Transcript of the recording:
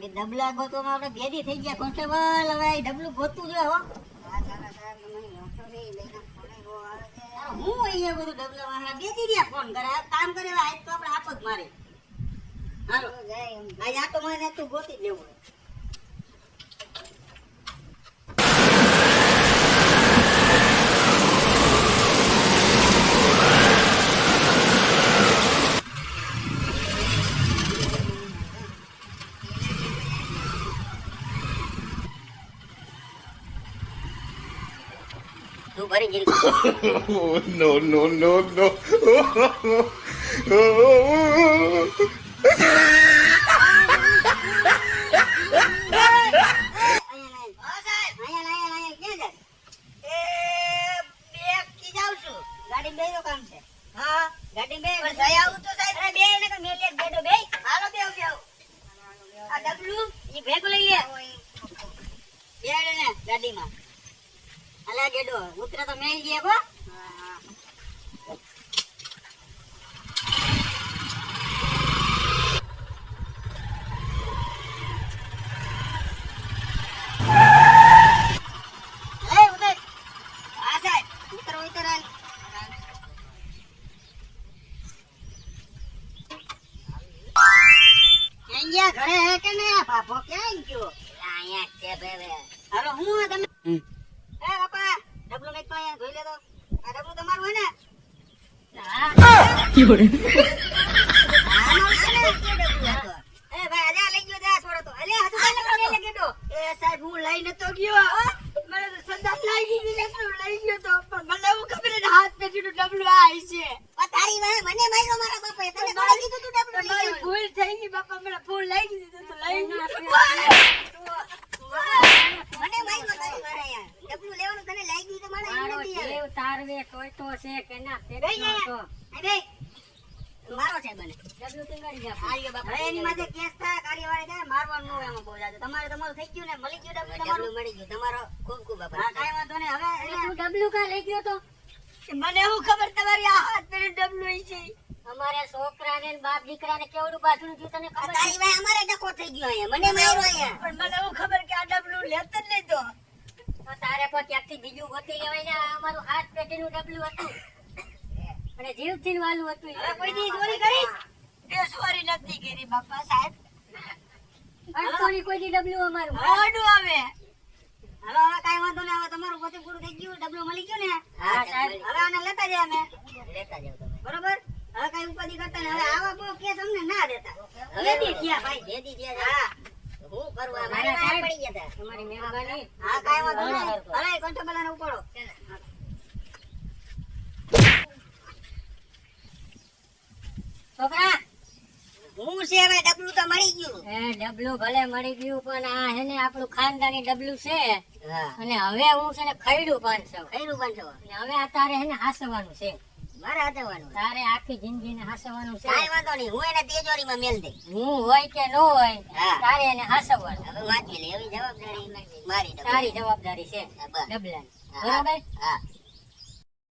ડબલા ગોતો માં આપણે ભેદી થઈ ગયા કોન્સ્ટેબલ. હવે આ ડબલું ગોતું જો હો. હું અહીંયા બધું ડબલા વાળા બેસી રહ્યા ફોન કરે કામ કરે આજ તો આપણે આપ જ મારે. હાલો આજ આ તો મને તું ગોતી લેવું. તું ભરી ગઈ. No, no, no, no. ગાડીમાં અલા ગેડો ઉતરે તો મેલ ગયા કો. ઘરે હે કે ને બાપો ક્યાં ગયો? અહીંયા છે બેવે. હાલો હું તમે એ બાપા ડબલું મેક તો અહીંયા જોઈ લે તો. આ ડબલું તમારું હે ને? હા એ ભાઈ આજા લઈ ગયો જા છોડો તો. અલે હાથ લઈ ગયો. એ સાહેબ હું લઈને તો ગયો. મને તો સંદાસ લાગી ગઈ ડબલું લઈ ગયો તો. પણ મને એવું ખબર ને હાથ પેટીનું ડબલું આ છે. આ તારી વાહે મને માર્યો મારા બાપાએ. તને કોણે કીધું તું ડબલું લઈ ગયો? ભૂલ થઈ ગઈ બાપા. મને ફૂલ લઈ દીધું તો લઈ ગયો. મને માર્યો તારી વાહે યાર. ડબલું લેવાનું તને લાગી તો મારા એમ નથી યાર. દેવ તારવે ટોયટો છે કે ના તે તો મારો છે બને ડબલું ટીંગાડી જા. આર્ય બાપા હવે એની માથે કેસ થાય કાર્યવાહી થાય મારવાનું ન હોય એમાં બહુ જાજુ. તમારે તમારું થઈ ગયું ને મળી ગયું ડબલું મળી ગયું તમારો ખૂબ ખૂબ આભાર. હા કાઈ વાંધો નહીં. હવે તું ડબલું કા લઈ ગયો તો? મને એવું ખબર તમારી આ હાથ પેરે ડબલું છે. અમારે છોકરાને ને બાપ દીકરાને કેવડું પાછું થયું તને ખબર? તારી ભાઈ અમારે ડકો થઈ ગયો અહીંયા મને માર્યો અહીંયા. પણ મને એવું ખબર કે આ ડબલું લેત જ નહીં તો. તો તારે પણ ક્યાંકથી બીજું ગોતી લેવાય ને. આ અમારું હાથ પેટીનું ડબલું હતું અને જીવથી વાલું હતું. હવે કોઈ દી ચોરી કરીશ? એ ચોરી નથી કરી બાપા સાહેબ. અડકોની કોઈ દી ડબલું અમારું મોડું આવે. હાલો હવે કાઈ વાંધો નહીં. હવે તમારું બધું પૂરું થઈ ગયું ડબલું મળી ગયું ને? હા સાહેબ. હવે આને લેતા જાય અમે લેતા જાવ તમે. બરોબર. હવે કઈ ઉપાધિ કરતા ને. હવે આવા બહુ કેસ અમને ના દેતા. ભેદી થયા ભાઈ ભેદી થયા. હા હું કરવા મારે સાહેબ પડી ગયા હતા. તમારી મહેરબાની. હા કાઈ વાંધો નહીં. અરે કોન્સ્ટેબલ ને ઉપાડો. છોકરા હું છે હવે ડબલું તો મળી ગયું. એ ડબલું ભલે મળી ગયું પણ આ હે ને આપણું ખાનદાની ડબલું છે. હા અને હવે હું છે ને ખઈડું 500. ખૈરું પણ છો. અને હવે આ તારે હે ને હાસવાનું છે. મારે હાથવાનું. તારે આખી જિંદગીને હાસવાનું છે. કાઈ વાંધો નહીં. હું એને તેજોરીમાં મેલ દઈ. હું હોય કે ન હોય હા. તારે એને હાસવાનું. હવે વાંચી લે. એવી જવાબદારી મારી. તારી જવાબદારી છે બસ. ડબલાની. હા. બરાબર? હા